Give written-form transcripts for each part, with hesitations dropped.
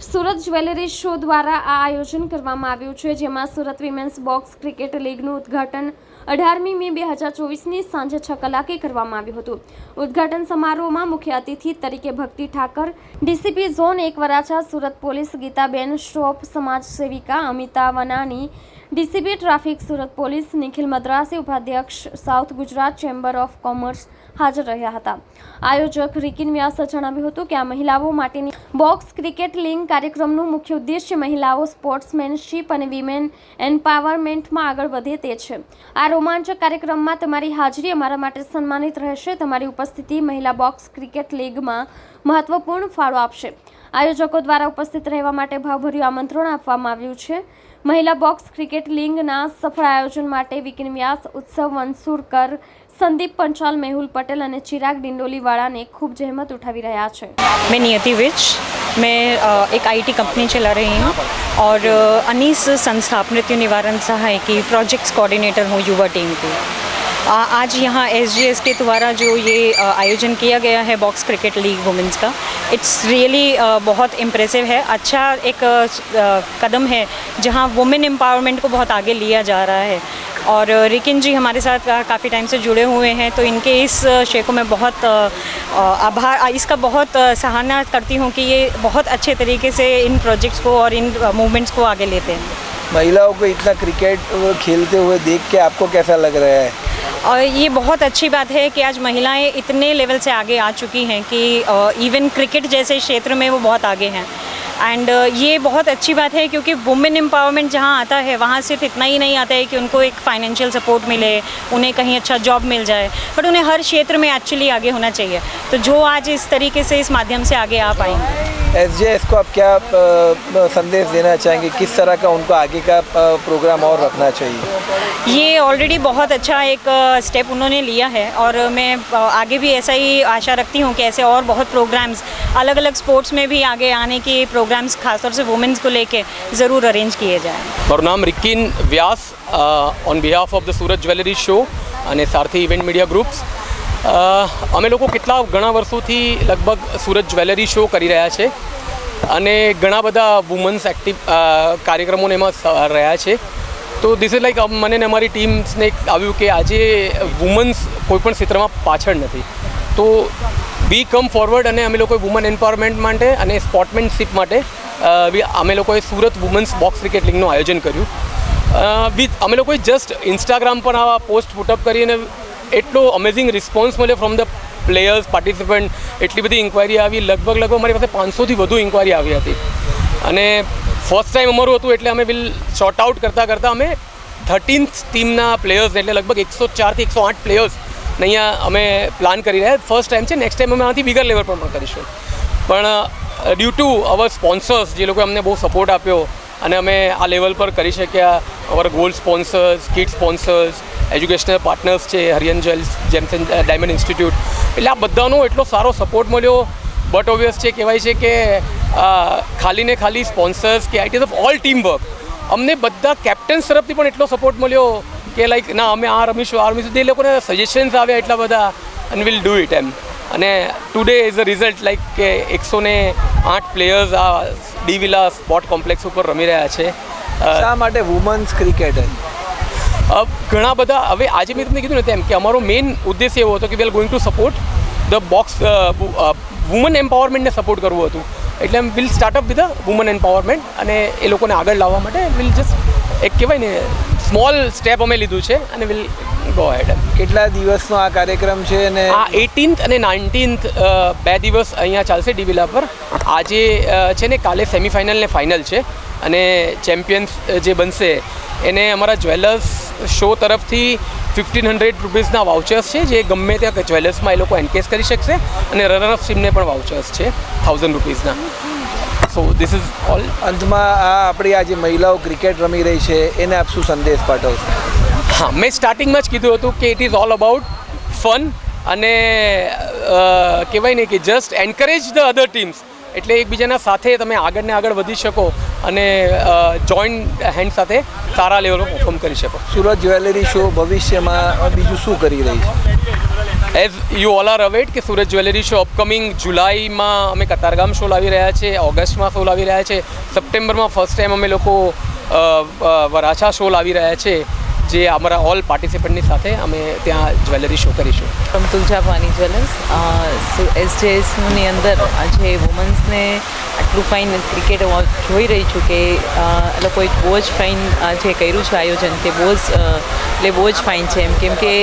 Surat jewellery show દ્વારા આ આયોજન કરવામાં આવ્યું છે, જેમાં સુરત વિમેન્સ બોક્સ ક્રિકેટ લીગનું ઉદ્ઘાટન 18મી મે 2024ની સાંજે 6 કલાકે કરવામાં આવ્યું હતું. ઉદ્ઘાટન સમારોહમાં મુખ્ય અતિથિ તરીકે Bhakti Thakar, DCP zone 1 Varachha, Surat police Gitaben Shroff, સમાજ સેવિકા Amita Vanani, DCP traffic Surat police Nikhil Madrasi, ઉપાધ્યક્ષ south Gujarat chamber of commerce હાજર રહ્યા હતા. આયોજક રિકિન વ્યાસે જણાવ્યું હતું કે આ મહિલાઓ માટેની બોક્સ ક્રિકેટ લીગ કાર્યક્રમનું મુખ્ય ઉદ્દેશ્ય મહિલાઓ સ્પોર્ટ્સમેનશીપ અને વિમેન એમ્પાવરમેન્ટમાં આગળ વધે તે છે. આ રોમાંચક કાર્યક્રમમાં તમારી હાજરી અમારા માટે સન્માનિત રહેશે. તમારી ઉપસ્થિતિ મહિલા બોક્સ ક્રિકેટ લીગમાં મહત્વપૂર્ણ ફાળો આપશે. આયોજકો દ્વારા ઉપસ્થિત રહેવા માટે ભાવભર્યું આમંત્રણ આપવામાં આવ્યું છે. મહિલા બોક્સ ક્રિકેટ લીગના સફળ આયોજન માટે વિકિન વ્યાસ, ઉત્સવ વંસુરકર, संदीप पंचाल, मेहुल पटेल और चिराग डिंडोलीवाला ने खूब जहमत उठावी रहा है. मैं नियति विज, मैं एक आईटी कंपनी चला रही हूँ और अनीस संस्था मृत्यु निवारण सहाय की प्रोजेक्ट्स कोऑर्डिनेटर हूँ युवा टीम की. आज यहाँ एसजीएस के द्वारा जो ये आयोजन किया गया है बॉक्स क्रिकेट लीग वुमेंस का, इट्स रियली बहुत इम्प्रेसिव है. अच्छा एक कदम है जहाँ वुमेन एम्पावरमेंट को बहुत आगे लिया जा रहा है और रिकिन जी हमारे साथ काफ़ी टाइम से जुड़े हुए हैं, तो इनके इस शे को मैं बहुत आभार इसका बहुत सराहना करती हूँ कि ये बहुत अच्छे तरीके से इन प्रोजेक्ट्स को और इन मूवमेंट्स को आगे लेते हैं. महिलाओं को इतना क्रिकेट खेलते हुए देख के आपको कैसा लग रहा है? और ये बहुत अच्छी बात है कि आज महिलाएं इतने लेवल से आगे आ चुकी हैं कि इवन क्रिकेट जैसे क्षेत्र में वो बहुत आगे हैं. एंड ये बहुत अच्छी बात है क्योंकि वुमेन एम्पावरमेंट जहाँ आता है वहाँ सिर्फ इतना ही नहीं आता है कि उनको एक फाइनेंशियल सपोर्ट मिले, उन्हें कहीं अच्छा जॉब मिल जाए, बट उन्हें हर क्षेत्र में एक्चुअली आगे होना चाहिए. तो जो आज इस तरीके से इस माध्यम से आगे आ पाएंगे. एसजेएस को आप क्या संदेश देना चाहेंगे? किस तरह का उनको आगे का प्रोग्राम और रखना चाहिए? ये ऑलरेडी बहुत अच्छा एक स्टेप उन्होंने लिया है और मैं आगे भी ऐसा ही आशा रखती हूँ कि ऐसे और बहुत प्रोग्राम्स अलग अलग स्पोर्ट्स में भी आगे आने के प्रोग्राम्स खासतौर से वुमेन्स को लेके ज़रूर अरेंज किए जाएँ. મારું નામ Rikin Vyas, on behalf of the Surat jewellery show અને સારથી ઇવેન્ટ મીડિયા ગ્રુપ્સ. અમે લોકો ઘણા વર્ષોથી લગભગ સુરત જ્વેલરી શો કરી રહ્યા છે અને ઘણા બધા વુમન્સ એક્ટિવ કાર્યક્રમોને એમાં રહ્યા છે. તો ધીસ ઇઝ લાઈક મને ને અમારી ટીમ્સને આવ્યું કે આજે વુમન્સ કોઈપણ ક્ષેત્રમાં પાછળ નથી, તો વી કમ ફોરવર્ડ અને અમે લોકોએ વુમન એમ્પાવરમેન્ટ માટે અને સ્પોર્ટમેનશીપ માટે અમે લોકોએ સુરત વુમન્સ બોક્સ ક્રિકેટ લીગનું આયોજન કર્યું. અમે લોકોએ જસ્ટ ઇન્સ્ટાગ્રામ પર આ પોસ્ટ પુટઅપ કરીને એટલો અમેઝિંગ રિસ્પોન્સ મળ્યો ફ્રોમ ધ પ્લેયર્સ, પાર્ટિસિપન્ટ. એટલી બધી ઇન્ક્વાયરી આવી, લગભગ મારી પાસે 500થી વધુ ઇન્ક્વાયરી આવી હતી અને ફર્સ્ટ ટાઈમ અમારું હતું એટલે અમે શોર્ટ આઉટ કરતાં અમે 13th ટીમના પ્લેયર્સ એટલે લગભગ 104થી 108 પ્લેયર્સ અહીંયા અમે પ્લાન કરી રહ્યા. ફર્સ્ટ ટાઈમ છે, નેક્સ્ટ ટાઈમ અમે આનાથી બિગર લેવલ પર પણ કરીશું. પણ ડ્યુ ટુ અવર સ્પોન્સર્સ જે લોકોએ અમને બહુ સપોર્ટ આપ્યો અને અમે આ લેવલ પર કરી શક્યા. Our gold sponsors, kid sponsors, educational partners છે, Hariyan jewels, Jameson diamond institute, એટલે આ બધાનો એટલો સારો સપોર્ટ મળ્યો. બટ ઓબ્વિયસ છે, કહેવાય છે કે ખાલી ને ખાલી સ્પોન્સર્સ કે આઈટીઝ ઓફ ઓલ ટીમ વર્ક, અમને બધા કેપ્ટન્સ તરફથી પણ એટલો સપોર્ટ મળ્યો કે લાઈક ના અમે આ રમીશું એ લોકોને સજેશન્સ આવ્યા એટલા બધા અને વિલ ડૂ ઇટ એમ. અને today is a result like કે 108 પ્લેયર્સ આ ડી વિલા સ્પોર્ટ કોમ્પ્લેક્સ ઉપર રમી રહ્યા છે. શા માટે વુમન્સ ક્રિકેટ? ઘણા બધા હવે આજે મેં તમને કીધું ને તેમ કે અમારો મેઇન ઉદ્દેશ્ય એવો હતો કે we are going to support the box woman એમ્પાવરમેન્ટને સપોર્ટ કરવું હતું. એટલે એમ will startup with woman empowerment અને એ લોકોને આગળ લાવવા માટે વિલ જસ્ટ એક કહેવાય ને સ્મોલ સ્ટેપ અમે લીધું છે અને વિલ ગો હેડ. કેટલા દિવસનો આ કાર્યક્રમ છે? અને આ 18th અને 19th 2 દિવસ અહીંયા ચાલશે ડી વિલા પર. આજે છે ને કાલે સેમિફાઇનલ ને ફાઇનલ છે અને ચેમ્પિયન્સ જે બનશે એને અમારા જ્વેલર્સ શો તરફથી 1500 રૂપીસના વાઉચર્સ છે જે ગમે ત્યાં જ્વેલર્સમાં એ લોકો એન્કેશ કરી શકશે અને રનરઅપ ટીમને પણ વાઉચર્સ છે 1000 રૂપીસના. So this is all. અંતમાં આ આપણી આ જે મહિલાઓ ક્રિકેટ રમી રહી છે એને આપ શું સંદેશ પાઠવશો? હા, મેં સ્ટાર્ટિંગમાં જ કીધું હતું કે it is all about fun અને કહેવાય ને કે just encourage the other teams. એટલે એકબીજાના સાથે તમે આગળ ને આગળ વધી શકો અને જોઈન્ટ હેન્ડ સાથે સારા લેવલ પર પરફોર્મ કરી શકો. સુરત જ્વેલરી શો ભવિષ્યમાં બીજું શું કરી રહી છે? એઝ યુ ઓલ આર અવેટ કે સુરત જ્વેલરી શો અપકમિંગ જુલાઈમાં અમે કતારગામ શો લાવી રહ્યા છે, ઓગસ્ટમાં શો લાવી રહ્યા છે, સપ્ટેમ્બરમાં ફર્સ્ટ ટાઈમ અમે લોકો વરાછા શો લાવી રહ્યા છે, જે અમારા ઓલ પાર્ટિસિપન્ટની સાથે અમે ત્યાં જ્વેલરી શો કરીશું. ફ્રોમ તુલજા ભવાની જ્વેલર્સ SJSની અંદર જે વુમન્સને આટલું ફાઇન ક્રિકેટ જોઈ રહી છું કે લોકોએ બહુ જ ફાઇન જે કર્યું છે આયોજન તે બહુ જ ફાઇન છે કેમ કે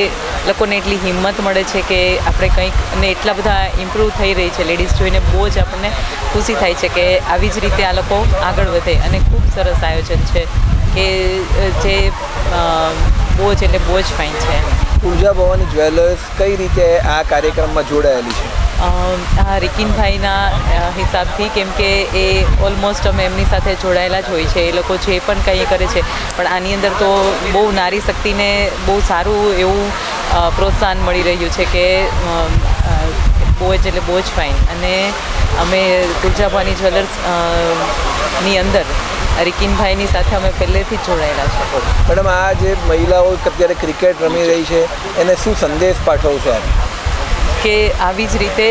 લોકોને એટલી હિંમત મળે છે કે આપણે કંઈક અને એટલા બધા ઇમ્પ્રૂવ થઈ રહી છે લેડીઝ જોઈને બહુ જ આપણને ખુશી થાય છે કે આવી જ રીતે આ લોકો આગળ વધે અને ખૂબ સરસ આયોજન છે કે જે બહુ જ ફાઇન છે. તુલજા ભવાની જ્વેલર્સ કઈ રીતે આ કાર્યક્રમમાં જોડાયેલી છે? આ રિકિનભાઈના હિસાબથી કેમ કે એ ઓલમોસ્ટ અમે એમની સાથે જોડાયેલા જ હોય છે. એ લોકો જે પણ કંઈ કરે છે પણ આની અંદર તો બહુ નારી શક્તિને બહુ સારું એવું પ્રોત્સાહન મળી રહ્યું છે કે બહુ જ ફાઇન. અને અમે તુલજા ભવાની જ્વેલર્સ ની અંદર રિકિનભાઈની સાથે અમે પહેલેથી જ જોડાયેલા છે. મેડમ, આ જે મહિલાઓ અત્યારે ક્રિકેટ રમી રહી છે એને શું સંદેશ પાઠવશો આપ? કે આવી જ રીતે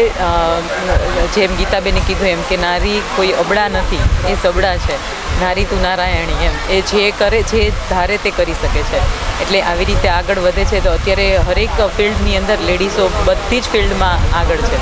જેમ ગીતાબેને કીધું એમ કે નારી કોઈ અબળા નથી, એ સબળા છે. નારી તું નારાયણી એમ એ જે કરે જે ધારે તે કરી શકે છે. એટલે આવી રીતે આગળ વધે છે તો અત્યારે હરેક ફિલ્ડની અંદર લેડીઝો બધી જ ફિલ્ડમાં આગળ છે.